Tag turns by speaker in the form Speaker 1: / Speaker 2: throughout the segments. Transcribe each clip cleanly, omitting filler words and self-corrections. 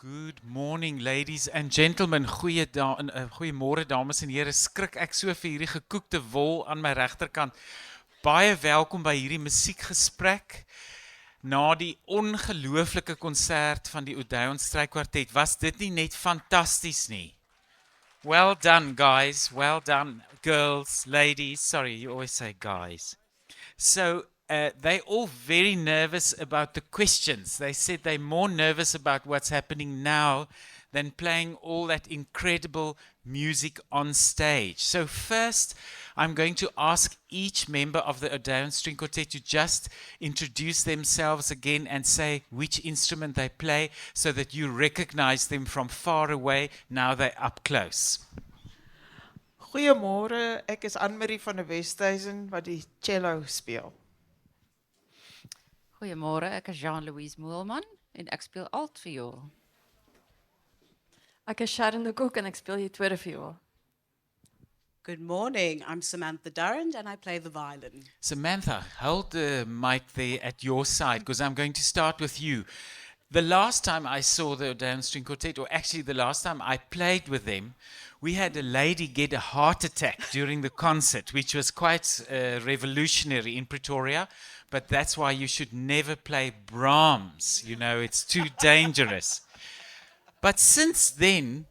Speaker 1: Good morning, ladies and gentlemen. Goeiemôre, dames en here. Skrik ek so vir hierdie gekoekte wol aan my regterkant. Baie welkom by hierdie musiekgesprek. Na die ongelooflike konsert van die Odeon Strykwartet, was dit nie net fantasties nie? Well done, guys. Well done, girls, ladies. Sorry, you always say guys. So they're all very nervous about the questions. They said they're more nervous about what's happening now than playing all that incredible music on stage. So first, I'm going to ask each member of the Odeon String Quartet to just introduce themselves again and say which instrument they play so that you recognize them from far away. Now they're up close.
Speaker 2: Goeiemôre, ek is Anne-Marie van der Westhuizen wat die cello speel.
Speaker 3: Goeiemôre, ek is Jean-Louise Moelman en ek speel alt viool.
Speaker 4: Ek is Sharon de Kock en ek speel die tweede viool.
Speaker 5: Good morning, I'm Samantha Durrand and I play the violin.
Speaker 1: Samantha, hold the mic there at your side because I'm going to start with you. The last time I saw the Odeon String Quartet, or actually the last time I played with them, we had a lady get a heart attack during the concert, which was quite revolutionary in Pretoria. But that's why you should never play Brahms. You know, it's too dangerous. But since then,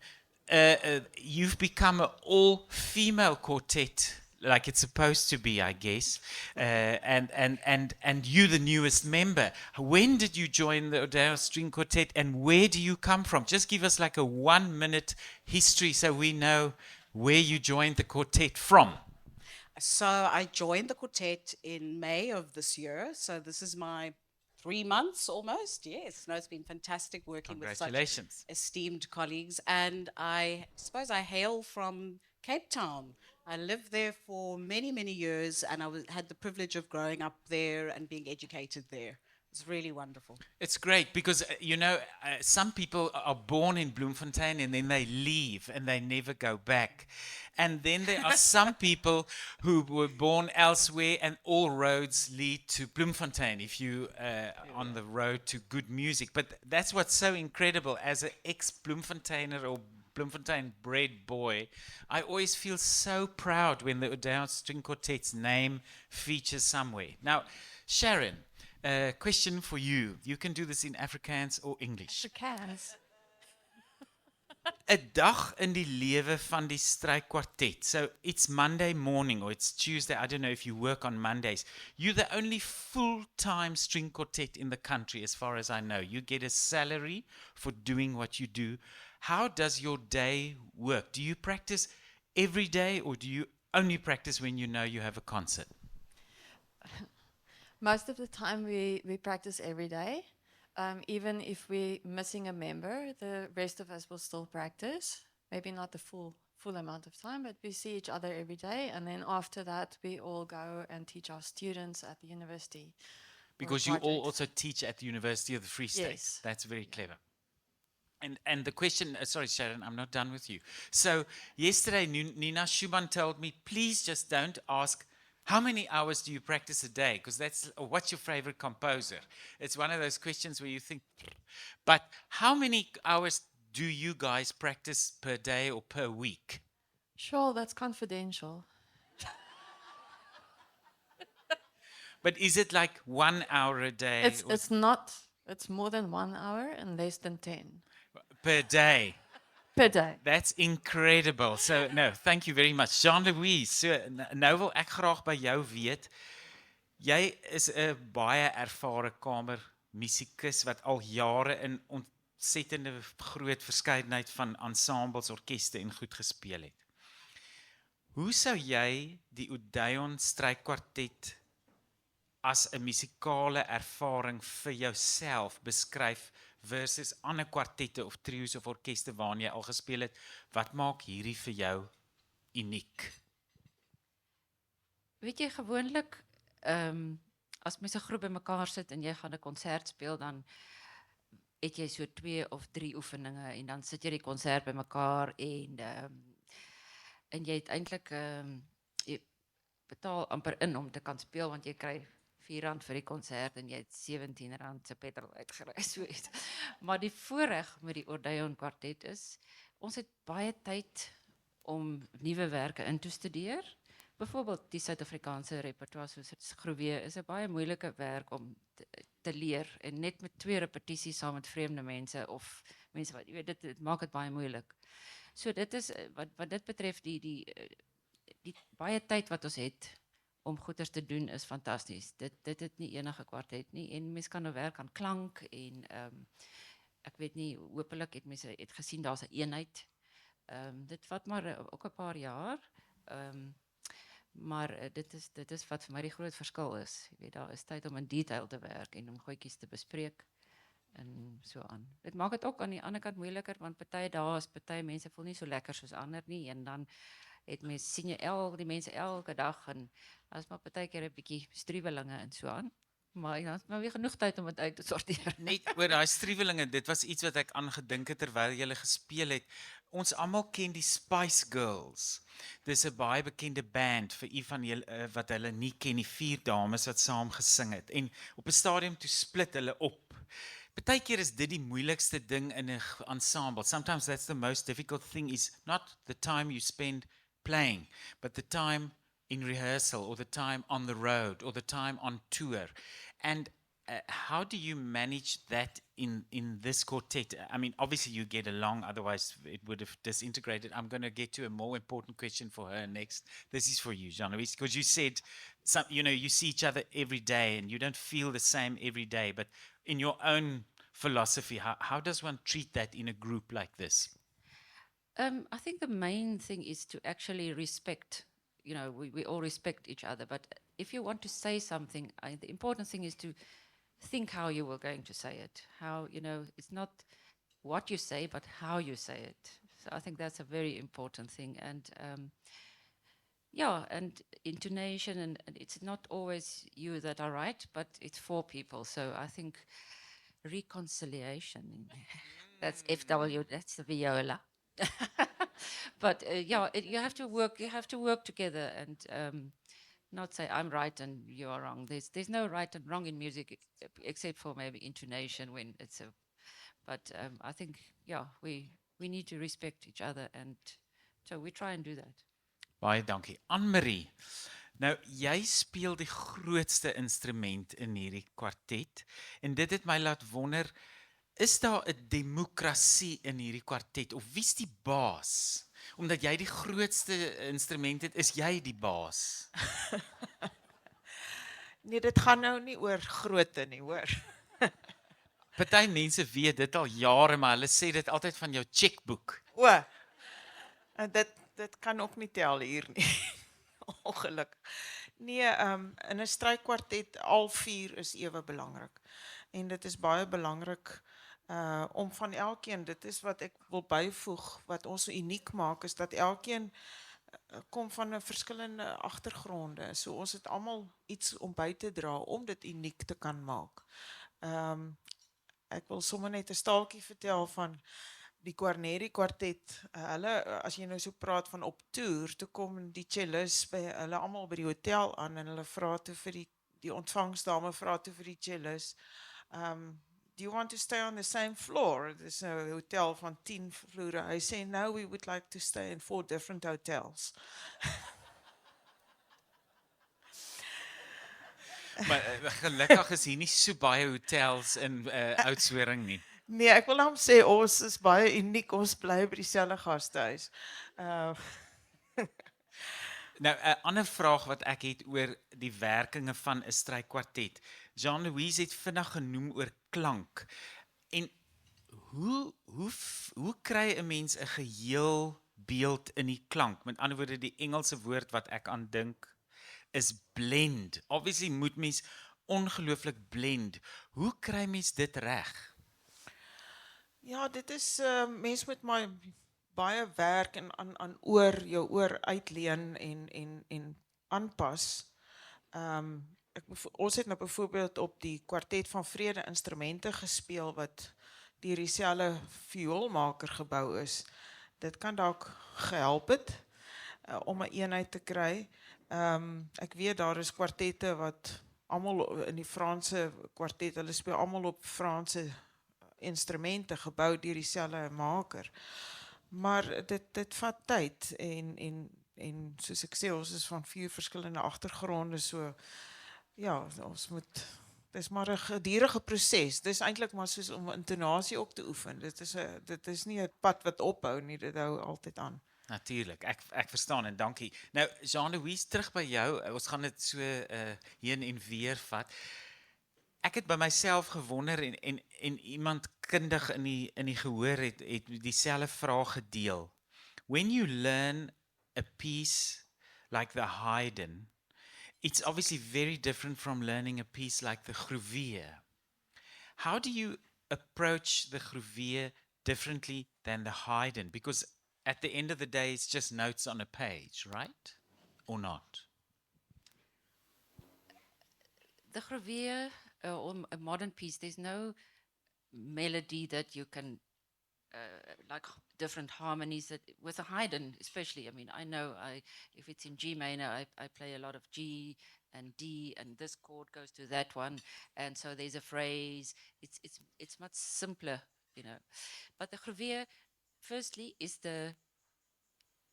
Speaker 1: you've become an all-female quartet, like it's supposed to be, I guess. And you, the newest member. When did you join the Odeon String Quartet, and where do you come from? Just give us like a 1-minute history so we know where you joined the quartet from.
Speaker 5: So I joined the quartet in May of this year. So this is my 3 months almost. Yes, no, it's been fantastic working with such
Speaker 1: Congratulations.
Speaker 5: esteemed colleagues. And I suppose I hail from Cape Town. I lived there for many, many years and had the privilege of growing up there and being educated there. It's really wonderful.
Speaker 1: It's great because, some people are born in Bloemfontein and then they leave and they never go back. And then there are some people who were born elsewhere and all roads lead to Bloemfontein if you are on the road to good music. But that's what's so incredible. As an ex-Bloemfonteiner or Bloemfontein bred boy, I always feel so proud when the Odeon String Quartet's name features somewhere. Now, Sharon, a question for you. You can do this in Afrikaans or English.
Speaker 4: Afrikaans.
Speaker 1: 'n Dag in die lewe van die strykwartet. So it's Monday morning or it's Tuesday. I don't know if you work on Mondays. You're the only full-time string quartet in the country as far as I know. You get a salary for doing what you do. How does your day work? Do you practice every day or do you only practice when you know you have a concert?
Speaker 4: Most of the time we practice every day. Even if we're missing a member, the rest of us will still practice. Maybe not the full amount of time, but we see each other every day. And then after that, we all go and teach our students at the university.
Speaker 1: Because you all also teach at the University of the Free State.
Speaker 4: Yes.
Speaker 1: That's very clever. And the question, sorry Sharon, I'm not done with you. So yesterday Nina Schumann told me, please just don't ask how many hours do you practice a day? Because what's your favorite composer? It's one of those questions where you think, but how many hours do you guys practice per day or per week?
Speaker 4: Sure, that's confidential.
Speaker 1: But is it like 1 hour a day?
Speaker 4: It's not. It's more than 1 hour and less than 10
Speaker 1: per day?
Speaker 4: per day.
Speaker 1: That's incredible. So, no, thank you very much. Jean-Louise, so, nou wil ek graag by jou weet, jy is 'n baie ervare kamermusikus wat al jare in ontsettende groot verskeidenheid van ensembles, orkeste en goed gespeel het. Hoe sou jy die Odeon Strykwartet as 'n musikale ervaring vir jouself beskryf versus ander kwartette of trio's of orkeste waarna jy al gespeel het? Wat maak hierdie vir jou uniek?
Speaker 3: Weet jy gewoonlik as mens 'n groep bymekaar sit en jy gaan 'n konsert speel, dan het jy so 2 of 3 oefeninge en dan sit jy die konsert bymekaar en jy het eintlik jy betaal amper in om te kan speel want jy kry R4 vir die konsert en jy het R17 se petrol uitgery, so iets. Maar die voorreg met die Odeon kwartet is, ons het baie tyd om nuwe werke in te studeer. Byvoorbeeld die Suid-Afrikaanse repertoire soos Groewe is 'n baie moeilike werk om te leer en net met 2 repetisies saam met vreemde mense of mense wat jy weet dit maak dit baie moeilik. So dit is wat dit betref die baie tyd wat ons het om goeders te doen is fantasties. Dit het nie enige kwartet nie en mense kan nou werk aan klank en ek weet nie hopelik het mense het gesien daar's 'n eenheid. Dit vat maar ook 'n paar jaar. Maar dit is wat vir my die groot verskil is. Jy weet daar is tyd om in detail te werk en om goedjies te bespreek en so aan. Dit maak dit ook aan die ander kant moeiliker want party mense voel nie so lekker soos ander nie en dan het mense sien jy die mense elke dag en as maar partykeer 'n bietjie struwelinge en so aan. Maar ja, is maar weer genoeg tyd om dit uit te sorteer.
Speaker 1: Net oor daai struwelinge, dit was iets wat ek aangedink het terwyl jy gespeel het. Ons almal ken die Spice Girls. Dis 'n baie bekende band vir u van julle wat hulle nie ken, die 4 dames wat saam gesing het. En op 'n stadium toe split hulle op. Partykeer is dit die moeilikste ding in 'n ensemble. Sometimes that's the most difficult thing is not the time you spend playing, but the time in rehearsal or the time on the road or the time on tour. And how do you manage that in this quartet? I mean, obviously you get along, otherwise it would have disintegrated. I'm going to get to a more important question for her next. This is for you, Jean-Louis, because you said, you see each other every day and you don't feel the same every day, but in your own philosophy, how does one treat that in a group like this?
Speaker 3: I think the main thing is to actually respect, we all respect each other, but if you want to say something, the important thing is to think how you were going to say it. How, it's not what you say, but how you say it. So I think that's a very important thing. And and intonation, and it's not always you that are right, but it's for people. So I think reconciliation, that's FW, that's the viola. But you have to work together and not say I'm right and you are wrong. There's no right and wrong in music except for maybe intonation when it's but I think we need to respect each other and so we try and do that.
Speaker 1: Baie dankie. Anne-Marie. Nou jy speel die grootste instrument in hierdie kwartet en dit het my laat wonder, is daar 'n demokrasie in hierdie kwartet of wie's die baas? Omdat jy die grootste instrument het, is jy die baas.
Speaker 2: Nee, dit gaan nou nie oor grootte nie, hoor.
Speaker 1: Party mense weet dit al jare, maar hulle sê dit altyd van jou chequeboek.
Speaker 2: En dit kan ook nie tel hier nie. Ongelukkig. Nee, in 'n strykwartet al 4 is ewe belangrik. En dit is baie belangrik om van elkeen, dit is wat ek wil byvoeg, wat ons so uniek maak, is dat elkeen kom van 'n verskillende agtergronde. So ons het almal iets om by te dra om dit uniek te kan maak. Ek wil sommer net 'n staaltjie vertel van die Guarneri kwartet. Hulle, as jy nou so praat van op toer, toe kom die cellist by hulle almal by die hotel aan en hulle vra toe vir die ontvangsdame vra toe vir die cellist, do you want to stay on the same floor? Dis 'n hotel van 10 vloere. Hy sê, no, we would like to stay in 4 different hotels.
Speaker 1: Maar gelukkig is hier nie so baie hotels in Oudtshoorn nie.
Speaker 2: Nee, ek wil hom sê, ons is baie uniek, ons bly by dieselfde gastehuis.
Speaker 1: Nou, 'n ander vraag wat ek het oor die werkinge van 'n strykwartet. Jean-Louis het vinnig genoem oor klank. En hoe kry 'n mens 'n geheel beeld in die klank? Met ander woorde, die Engelse woord wat ek aan dink is blend. Obviously moet mens ongelooflik blend. Hoe kry mens dit reg?
Speaker 2: Ja, dit is, mens moet maar baie werk en aan jou oor uitleen en aanpas. Ons het nou byvoorbeeld op die kwartet van vrede instrumente gespeel wat deur dieselfde vioolmaker gebou is. Dit kan dalk gehelp het om 'n eenheid te kry. Ek weet daar is kwartette wat almal in die Franse kwartet, hulle speel almal op Franse instrumente gebou deur dieselfde maker. Maar dit vat tyd en soos ek sê, ons is van 4 verskillende agtergronde, so ja, ons moet dis maar 'n gedurende proses. Dis eintlik maar soos om intonasie ook te oefen. Dit is nie 'n pad wat ophou nie, dit hou altyd aan.
Speaker 1: Natuurlik, ek verstaan en dankie. Nou Jean-Louis, terug by jou. Ons gaan dit so heen en weer vat. Ek het by myself gewonder en iemand kundig in die gehoor het dieselfde vraag gedeel. When you learn a piece like the Haydn, it's obviously very different from learning a piece like the Gruvier. How do you approach the Gruvier differently than the Haydn? Because at the end of the day, it's just notes on a page, right? Or not?
Speaker 3: The Gruvier, or a modern piece, there's no melody that you can, like different harmonies that with a Haydn especially. I mean, I know if it's in G minor, I play a lot of G and D, and this chord goes to that one, and so there's a phrase. It's much simpler, you know. But the Gruvier, firstly, is the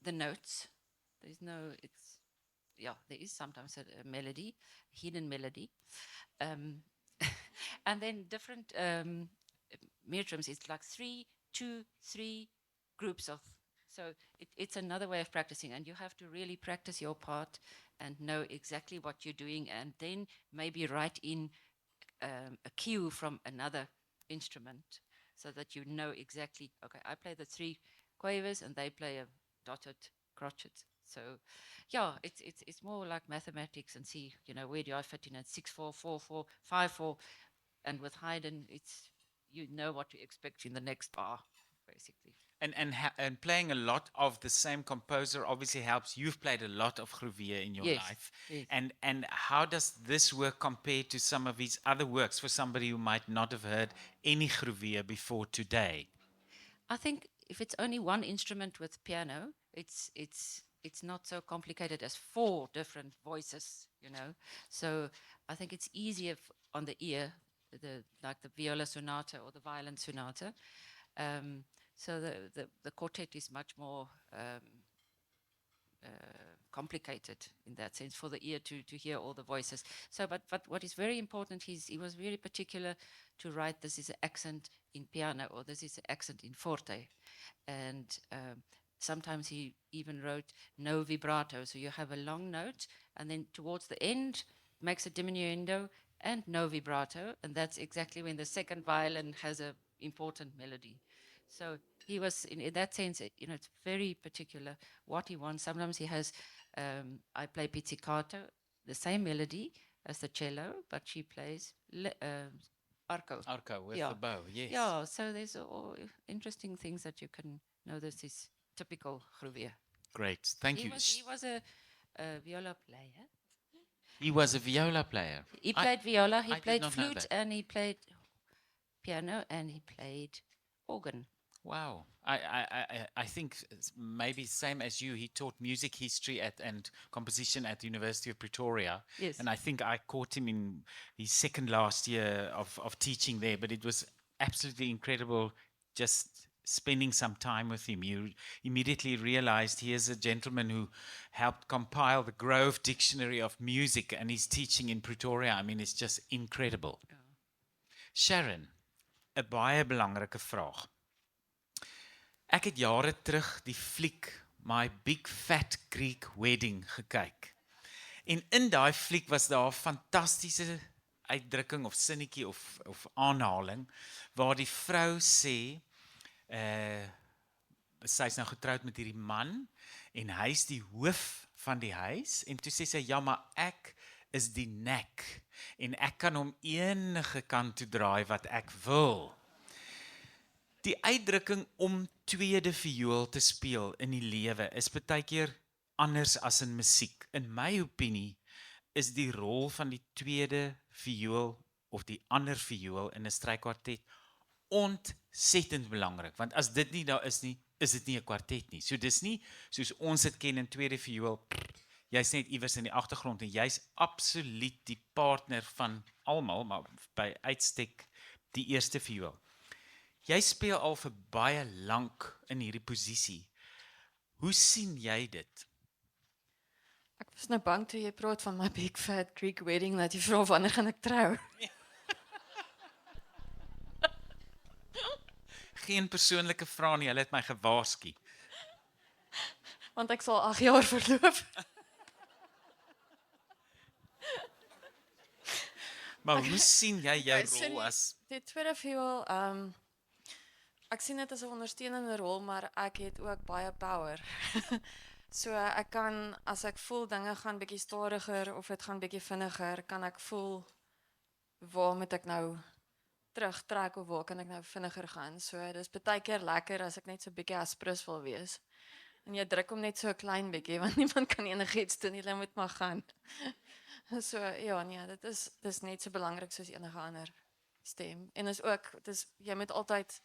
Speaker 3: notes. There's no, there is sometimes a melody, hidden melody. And then different metrums, it's like 3, 2, 3 groups of, so it's another way of practicing, and you have to really practice your part and know exactly what you're doing, and then maybe write in a cue from another instrument so that you know exactly, okay, I play the 3 quavers and they play a dotted crotchet. So yeah, it's more like mathematics, and see, you know, where do I fit in at 6/4, 4/4, 5/4, and with Haydn, it's, you know what to expect in the next bar, basically.
Speaker 1: And playing a lot of the same composer obviously helps. You've played a lot of Gruvier in your
Speaker 3: Yes,
Speaker 1: life.
Speaker 3: yes.
Speaker 1: And how does this work compare to some of his other works for somebody who might not have heard any Gruvier before today?
Speaker 3: I think if it's only one instrument with piano, it's not so complicated as 4 different voices, you know. So I think it's easier on the ear, like the viola sonata or the violin sonata. So the quartet is much more complicated in that sense for the ear to hear all the voices. So, but what is very important, he was very particular to write, this is an accent in piano, or this is an accent in forte. And sometimes he even wrote no vibrato. So you have a long note, and then towards the end makes a diminuendo and no vibrato. And that's exactly when the second violin has an important melody. So he was, in that sense, you know, it's very particular what he wants. Sometimes he has, I play pizzicato, the same melody as the cello, but she plays arco.
Speaker 1: Arco with
Speaker 3: Yeah.
Speaker 1: the bow, yes.
Speaker 3: Yeah, so there's all interesting things that you can know. This is typical Gruvier.
Speaker 1: Great, thank you.
Speaker 3: He was a viola player.
Speaker 1: He was a viola player.
Speaker 3: He played viola, he
Speaker 1: I did
Speaker 3: played
Speaker 1: not know
Speaker 3: flute,
Speaker 1: that.
Speaker 3: and he played piano, and he played organ.
Speaker 1: Wow. I think maybe same as you, he taught music history and composition at the University of Pretoria.
Speaker 3: Yes.
Speaker 1: And I think I caught him in his second last year of teaching there, but it was absolutely incredible just spending some time with him. You immediately realized he is a gentleman who helped compile the Grove Dictionary of Music, and he's teaching in Pretoria. I mean, it's just incredible. Sharon, 'n baie belangrike vraag. Ek het jare terug die fliek My Big Fat Greek Wedding gekyk. En in daai fliek was daar 'n fantastiese uitdrukking of sinnetjie of aanhaling waar die vrou sê sy's nou getroud met hierdie man en hy's die hoof van die huis, en toe sê sy ja, maar ek is die nek en ek kan hom enige kant toe draai wat ek wil. Die uitdrukking om tweede viool te speel in die lewe is baie keer anders as in musiek. In my opinie is die rol van die tweede viool of die ander viool in 'n strykwartet ontsettend belangrik, want as dit nie daar is nie, is dit nie 'n kwartet nie. So dis nie soos ons dit ken in tweede viool, Jy's net iewers in die agtergrond en jy's absoluut die partner van almal, maar by uitstek die eerste viool. Jy speel al vir baie lank in hierdie posisie. Hoe sien jy dit?
Speaker 4: Ek was nou bang toe jy praat van my big fat Greek wedding dat jy vra wanneer gaan ek trou.
Speaker 1: Geen persoonlike vrae nie, hulle het my gewaarsku.
Speaker 4: Want ek sal 8 jaar verloop.
Speaker 1: Maar hoe sien jy jou
Speaker 4: Okay, so
Speaker 1: rol as
Speaker 4: Die tweede viool, ek sien dit as 'n ondersteunende rol, maar ek het ook baie power. So ek kan, as ek voel dinge gaan bietjie stadiger of dit gaan bietjie vinniger, kan ek voel waar moet ek nou terugtrek of waar kan ek nou vinniger gaan. So dis baie keer lekker as ek net so bietjie aspres wil wees. En jy druk hom net so 'n klein bietjie want niemand kan enigiets doen nie, hulle moet maar gaan. So ja, nee, dis net so belangrik soos enige ander stem. En is ook jy moet altyd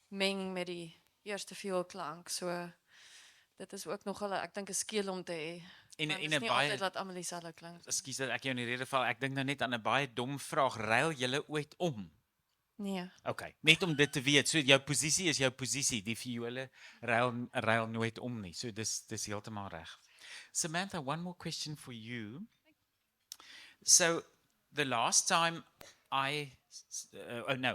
Speaker 4: meng met die eerste vioolklank. So dit is ook nogal ek dink 'n skill om te hê.
Speaker 1: en
Speaker 4: Want
Speaker 1: en
Speaker 4: dit is
Speaker 1: 'n
Speaker 4: nie
Speaker 1: baie
Speaker 4: altyd laat almal dieselfde klink.
Speaker 1: Ekskuus dat ek jou in die rede val. Ek dink nou net aan 'n baie dom vraag. Ruil julle ooit om?
Speaker 4: Nee.
Speaker 1: Okay, net om dit te weet. So jou posisie is jou posisie. Die viole ruil nooit om nie. So dis heeltemal reg. Samantha, one more question for you. So the last time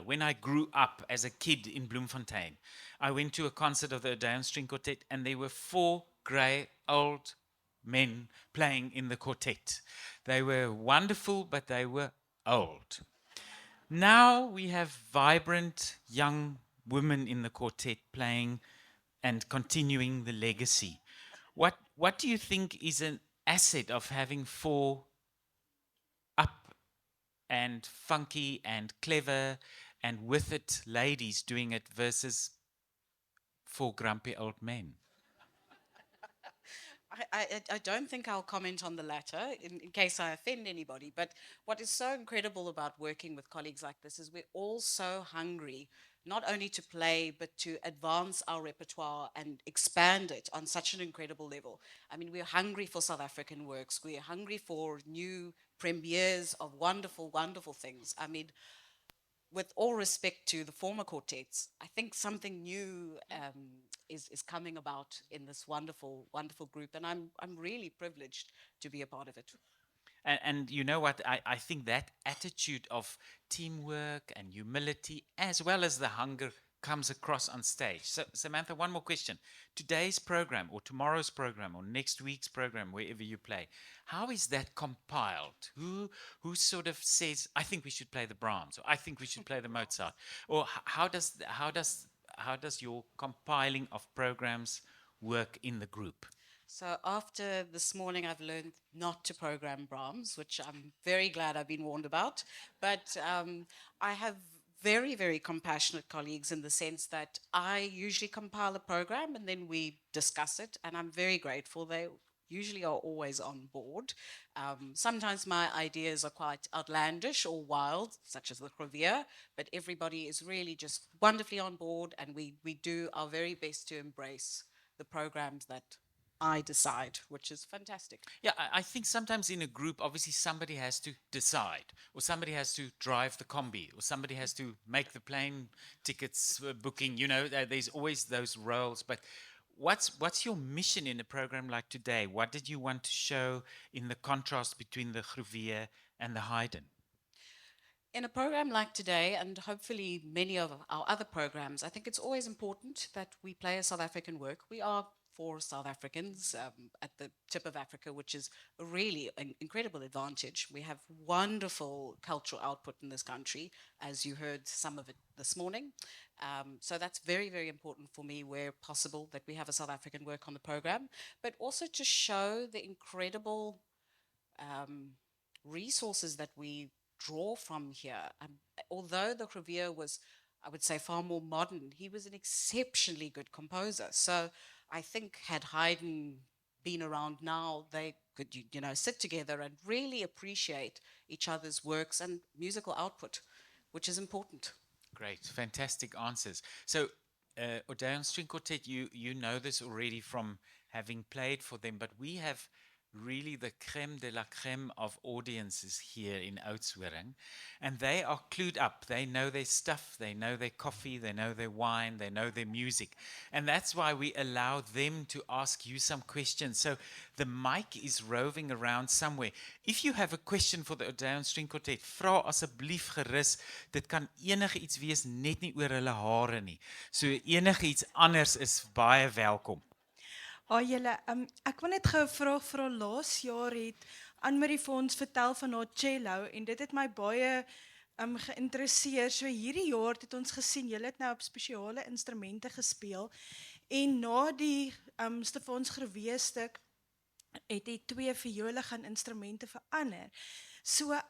Speaker 1: when I grew up as a kid in Bloemfontein, I went to a concert of the Odeon String Quartet and there were 4 grey old men playing in the quartet. They were wonderful, but they were old. Now we have vibrant young women in the quartet playing and continuing the legacy. What do you think is an asset of having 4 up and funky and clever and with it ladies doing it versus 4 grumpy old men?
Speaker 5: I don't think I'll comment on the latter in case I offend anybody. But what is so incredible about working with colleagues like this is we're all so hungry, not only to play, but to advance our repertoire and expand it on such an incredible level. I mean, we're hungry for South African works. We're hungry for new premieres of wonderful, wonderful things. I mean, with all respect to the former quartets, I think something new is coming about in this wonderful, wonderful group, and I'm really privileged to be a part of it.
Speaker 1: And you know what? I think that attitude of teamwork and humility, as well as the hunger, comes across on stage. So, Samantha, one more question. Today's program, or tomorrow's program, or next week's program, wherever you play, how is that compiled? Who sort of says, I think we should play the Brahms, or I think we should play the Mozart? Or how does your compiling of programs work in the group?
Speaker 5: So after this morning, I've learned not to program Brahms, which I'm very glad I've been warned about. But I have very, very compassionate colleagues in the sense that I usually compile a program and then we discuss it, and I'm very grateful. They usually are always on board. Sometimes my ideas are quite outlandish or wild, such as the Clavier, but everybody is really just wonderfully on board, and we do our very best to embrace the programs that I decide, which is fantastic.
Speaker 1: Yeah, I think sometimes in a group, obviously somebody has to decide, or somebody has to drive the combi, or somebody has to make the plane tickets booking. You know, there's always those roles. But what's your mission in a program like today? What did you want to show in the contrast between the Gruyère and the Haydn?
Speaker 5: In a program like today, and hopefully many of our other programs, I think it's always important that we play a South African work. We are 4 South Africans at the tip of Africa, which is really an incredible advantage. We have wonderful cultural output in this country, as you heard some of it this morning. So that's very, very important for me, where possible, that we have a South African work on the program, but also to show the incredible resources that we draw from here. Although the Clavier was, I would say, far more modern, he was an exceptionally good composer. So I think had Haydn been around now, they could, sit together and really appreciate each other's works and musical output, which is important.
Speaker 1: Great, fantastic answers. So, Odeon String Quartet, you know this already from having played for them, but we have really the creme de la creme of audiences here in Oudtshoorn. And they are clued up. They know their stuff, they know their coffee, they know their wine, they know their music. And that's why we allow them to ask you some questions. So the mic is roving around somewhere. If you have a question for the Odeon String Quartet, vra asseblief gerus. Dit kan enige iets wees, net nie oor hulle hare nie. So enige iets anders is baie welkom.
Speaker 6: Julle, ek wil net gou 'n vraag vra. Laas jaar het Anne-Marie vir ons vertel van haar cello en dit het my baie geïnteresseer. So hierdie jaar het ons gesien julle het nou op spesiale instrumente gespeel en na die Stefans Grewe stuk het die 2 viole gaan instrumente verander. So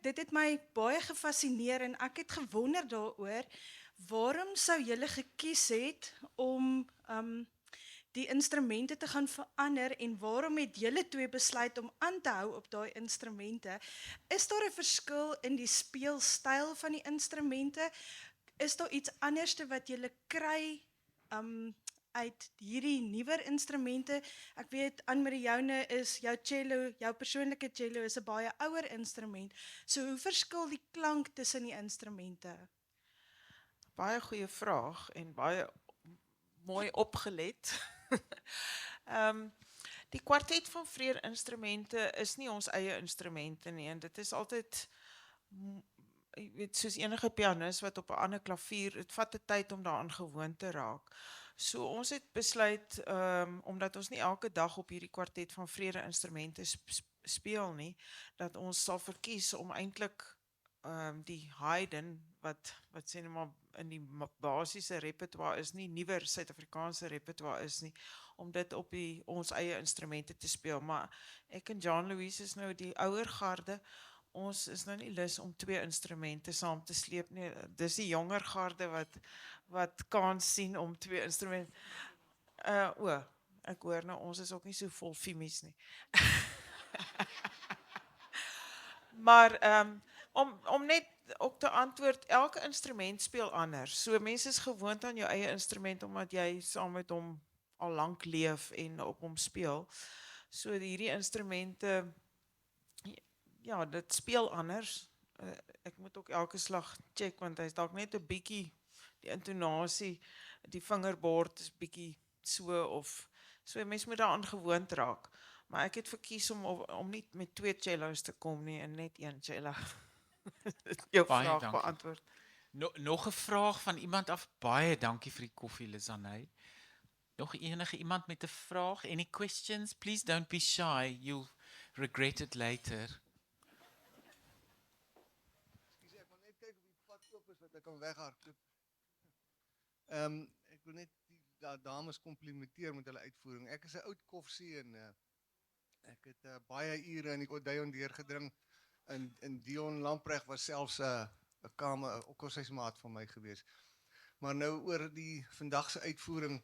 Speaker 6: dit het my baie gefassineer en ek het gewonder daaroor waarom sou julle gekies het om die instrumente te gaan verander en waarom het julle 2 besluit om aan te hou op daai instrumente? Is daar 'n verskil in die speelstyl van die instrumente? Is daar iets anderste wat julle kry uit hierdie nuwer instrumente? Ek weet Anne-Marie joune is jou cello, jou persoonlike cello is 'n baie ouer instrument. So hoe verskil die klank tussen die instrumente?
Speaker 2: Baie goeie vraag en baie mooi opgelet. Die kwartet van Freer instrumente is nie ons eie instrumente nie en dit is altyd jy weet soos enige pianis wat op 'n ander klavier, dit vat 'n tyd om daaraan gewoon te raak. So ons het besluit omdat ons nie elke dag op hierdie kwartet van Freer instrumente speel nie, dat ons sal verkies om eintlik die Haydn wat sê nou maar in die basiese repertoire is nie, nuwer Suid-Afrikaanse repertoire is nie, om dit op ons eie instrumente te speel. Maar ek en John Louise is nou die ouer garde, ons is nou nie lus om 2 instrumente saam te sleep nie. Dis die jonger garde wat kans sien om 2 instrumente. Ek hoor nou, ons is ook nie so vol fimies nie. Maar om net ook te antwoord, elke instrument speel anders. So mense is gewoond aan jou eie instrument omdat jy saam met hom al lank leef en op hom speel. So hierdie instrumente, ja, dit speel anders. Ek moet ook elke slag check want hy's dalk net 'n bietjie die intonasie, die vingerbord is bietjie so of so mense moet daaraan gewoond raak. Maar ek het verkies om nie met 2 cellos te kom nie en net 1 cello. Jou
Speaker 1: Baie
Speaker 2: vraag
Speaker 1: dankie.
Speaker 2: beantwoord.
Speaker 1: Nog 'n vraag van iemand af. Baie dankie vir die koffie, Lizanne. Nog enige iemand met 'n vraag? Any questions? Please don't be shy. You'll regret it later.
Speaker 7: Ek wil net kyk of die pad oop is wat ek kan weghardloop. Ek wil net die dames komplimenteer met hulle uitvoering. Ek is 'n oud koffsie en ek het baie ure in die Odeon deurgedring en Dion Lamprecht was selfs 'n kamer ook al sy maat van my gewees. Maar nou oor die vandag se uitvoering,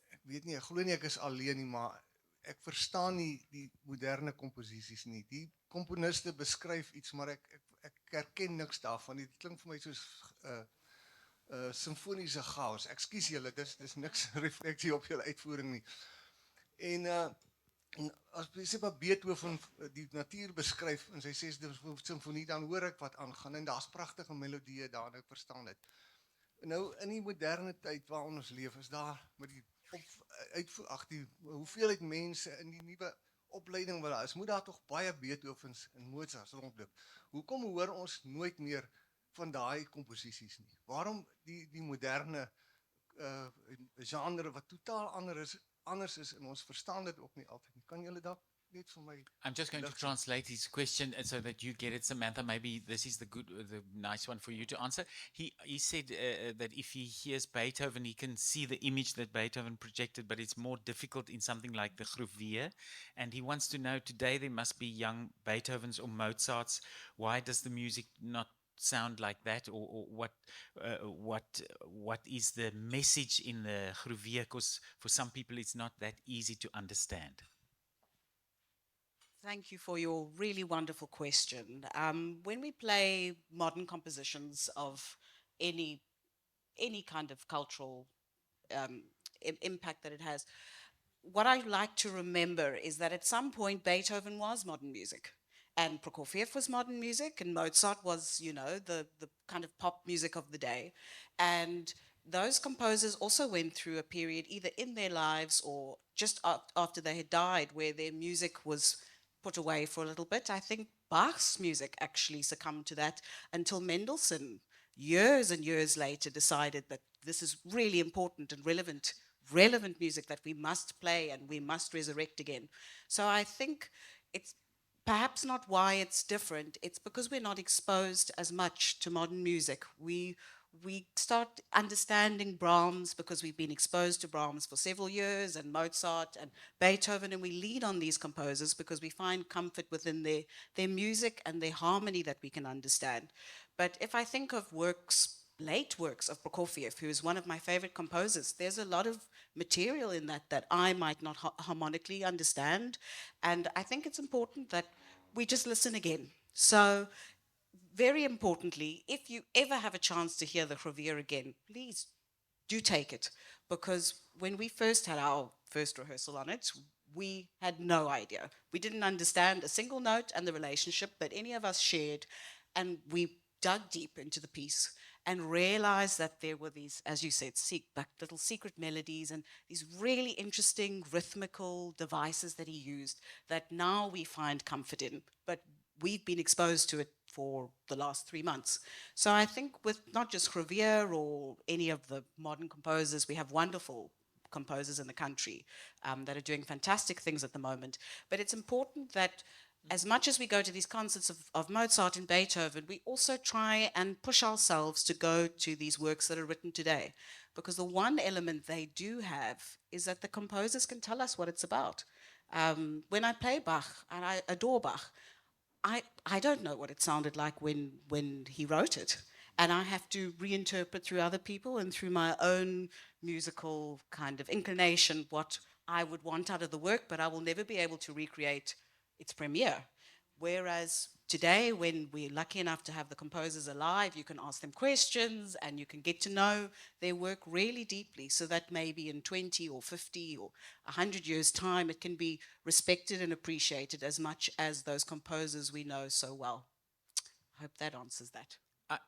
Speaker 7: ek weet nie, ek glo nie ek is alleen nie, maar ek verstaan nie die moderne komposisies nie. Die komponiste beskryf iets, maar ek herken niks daarvan. Dit klink vir my soos simfoniese chaos. Ekskuus julle, dis niks refleksie op julle uitvoering nie. En as jy sê Beethoven die natuur beskryf in sy 6de simfonie, dan hoor ek wat aangaan en daar's pragtige melodieë daar en ek verstaan dit. Nou in die moderne tyd waarin ons leef, is daar met die hoeveelheid mense in die nuwe opleiding wat daar is, moet daar tog baie Beethovens en Mozarts rondloop. Hoekom hoor ons nooit meer van daai komposisies nie? Waarom die moderne genre wat totaal anders is en ons verstaan dit ook nie altyd nie. Kan julle dalk net vir my
Speaker 1: I'm just going to translate his question so that you get it, Samantha. Maybe this is the nice one for you to answer. He said that if he hears Beethoven, he can see the image that Beethoven projected, but it's more difficult in something like the Groevier. And he wants to know, today there must be young Beethovens or Mozarts. Why does the music not sound like that, or what is the message in the Groevier? Because for some people it's not that easy to understand.
Speaker 5: Thank you for your really wonderful question. When we play modern compositions of any kind of cultural impact that it has, what I like to remember is that at some point Beethoven was modern music. And Prokofiev was modern music, and Mozart was, the kind of pop music of the day. And those composers also went through a period, either in their lives or just after they had died, where their music was put away for a little bit. I think Bach's music actually succumbed to that until Mendelssohn, years and years later, decided that this is really important and relevant music that we must play and we must resurrect again. So I think it's perhaps not why it's different. It's because we're not exposed as much to modern music. We start understanding Brahms because we've been exposed to Brahms for several years, and Mozart and Beethoven, and we lean on these composers because we find comfort within their music and their harmony that we can understand. But if I think of late works of Prokofiev, who is one of my favorite composers, there's a lot of material in that I might not harmonically understand. And I think it's important that we just listen again. So, very importantly, if you ever have a chance to hear the Groveur again, please do take it. Because when we first had our first rehearsal on it, we had no idea. We didn't understand a single note and the relationship that any of us shared. And we dug deep into the piece and realized that there were these, as you said, little secret melodies and these really interesting rhythmical devices that he used that now we find comfort in. But we've been exposed to it for the last 3 months. So I think with not just Groveur or any of the modern composers, we have wonderful composers in the country that are doing fantastic things at the moment. But it's important that as much as we go to these concerts of Mozart and Beethoven, we also try and push ourselves to go to these works that are written today. Because the one element they do have is that the composers can tell us what it's about. When I play Bach, and I adore Bach, I don't know what it sounded like when he wrote it. And I have to reinterpret through other people and through my own musical kind of inclination what I would want out of the work, but I will never be able to recreate its premiere. Whereas today, when we're lucky enough to have the composers alive, you can ask them questions and you can get to know their work really deeply, so that maybe in 20 or 50 or 100 years' time, it can be respected and appreciated as much as those composers we know so well. I hope that answers that.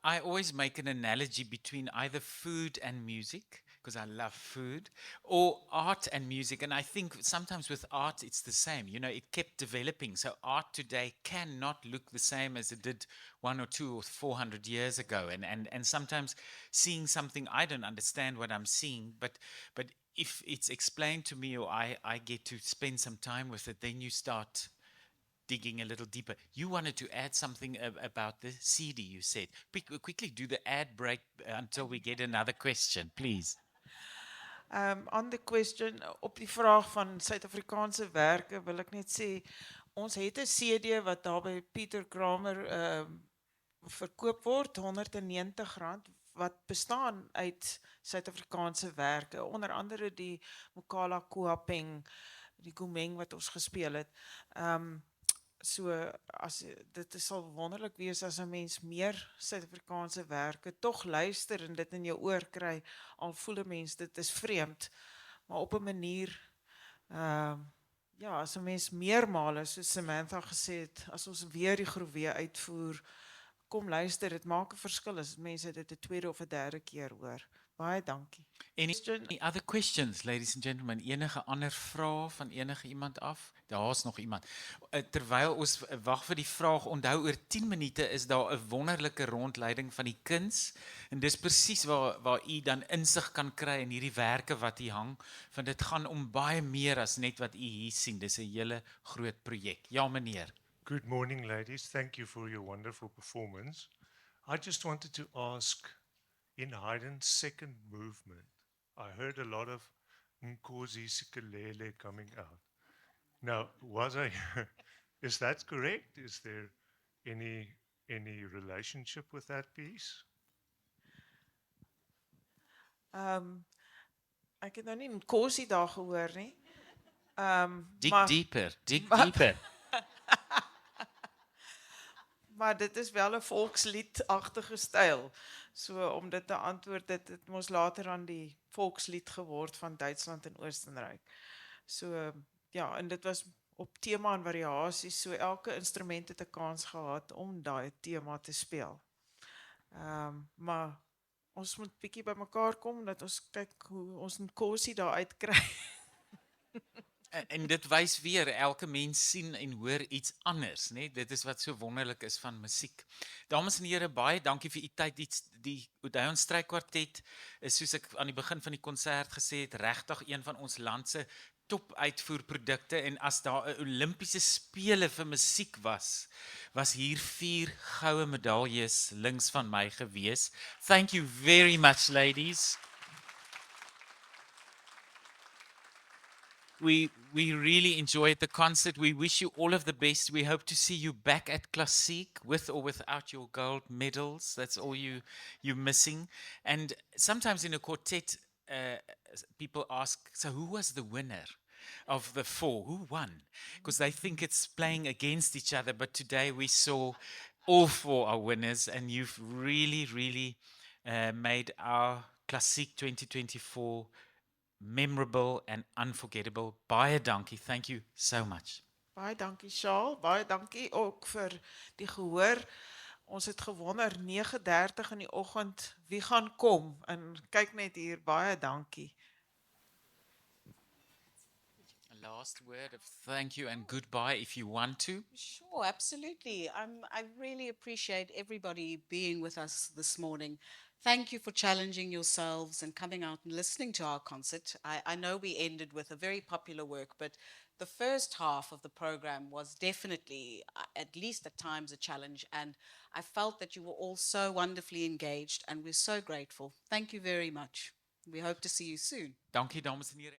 Speaker 1: I always make an analogy between either food and music, because I love food, or art and music. And I think sometimes with art, it's the same. You know, it kept developing. So art today cannot look the same as it did 1 or 2 or 400 years ago. And sometimes seeing something, I don't understand what I'm seeing, but if it's explained to me or I get to spend some time with it, then you start digging a little deeper. You wanted to add something about the CD, you said. Quickly do the ad break until we get another question, please.
Speaker 2: On the question, op die vraag van Suid-Afrikaanse werke, wil ek net sê, ons het 'n CD wat daar by Pieter Kramer verkoop word, R190, wat bestaan uit Suid-Afrikaanse werke, onder andere die Mokala Koapeng, die Gumeng wat ons gespeel het. So, dit sal wonderlik wees as 'n mens meer Suid-Afrikaanse werke tog luister en dit in jou oor kry, al voel 'n mens dit is vreemd, maar op 'n manier, ja, as 'n mens meermale, soos Samantha gesê het, as ons weer die Groveur uitvoer, kom luister, dit maak 'n verskil as mense dit 'n tweede of 'n derde keer hoor. Baie dankie.
Speaker 1: Any other questions, ladies and gentlemen? Enige ander vrae van enige iemand af? Daar's nog iemand. Terwyl ons wag vir die vraag, onthou oor 10 minute is daar 'n wonderlike rondleiding van die kuns en dis presies waar u dan insig kan kry in hierdie werke wat hier hang, want dit gaan om baie meer as net wat u hier sien. Dis 'n hele groot projek. Ja, meneer.
Speaker 8: Good morning, ladies. Thank you for your wonderful performance. I just wanted to ask, in Haydn's second movement, I heard a lot of Nkosi Sikelele coming out. Now, is that correct? Is there any relationship with that piece?
Speaker 2: Ek het nou nie Nkosi daar gehoor nie.
Speaker 1: Dig deeper.
Speaker 2: Maar dit is wel 'n volksliedagtige styl. So om dit te antwoord, dit het mos later aan die volkslied geword van Duitsland en Oostenryk. So ja, en dit was op tema en variasies, so elke instrument het 'n kans gehad om daai tema te speel. Maar ons moet bietjie bymekaar kom dat ons kyk hoe ons Nkosi daar uitkry.
Speaker 1: En dit wys weer elke mens sien en hoor iets anders, né? Dit is wat so wonderlik is van musiek. Dames en here, baie dankie vir u tyd. Die Odeon Strykwartet is soos ek aan die begin van die konsert gesê het, regtig een van ons land se top uitvoerprodukte en as daar 'n Olimpiese spele vir musiek was hier 4 goue medaljes links van my gewees. Thank you very much, ladies. We really enjoyed the concert. We wish you all of the best. We hope to see you back at Classique with or without your gold medals. That's all you're missing. And sometimes in a quartet, people ask, so who was the winner of the 4? Who won? Because they think it's playing against each other. But today we saw all 4 are winners, and you've really made our Classique 2024 memorable and unforgettable. Baie dankie. Thank you so much.
Speaker 2: Baie dankie Shaal, baie dankie ook vir die gehoor. Ons het gewonder 9:30 in die oggend wie gaan kom en kyk net hier, baie dankie.
Speaker 1: A last word of thank you and goodbye if you want to.
Speaker 5: Sure, absolutely. I really appreciate everybody being with us this morning. Thank you for challenging yourselves and coming out and listening to our concert. I know we ended with a very popular work, but the first half of the program was definitely, at least at times, a challenge. And I felt that you were all so wonderfully engaged, and we're so grateful. Thank you very much. We hope to see you soon.
Speaker 1: Dankie dames en here.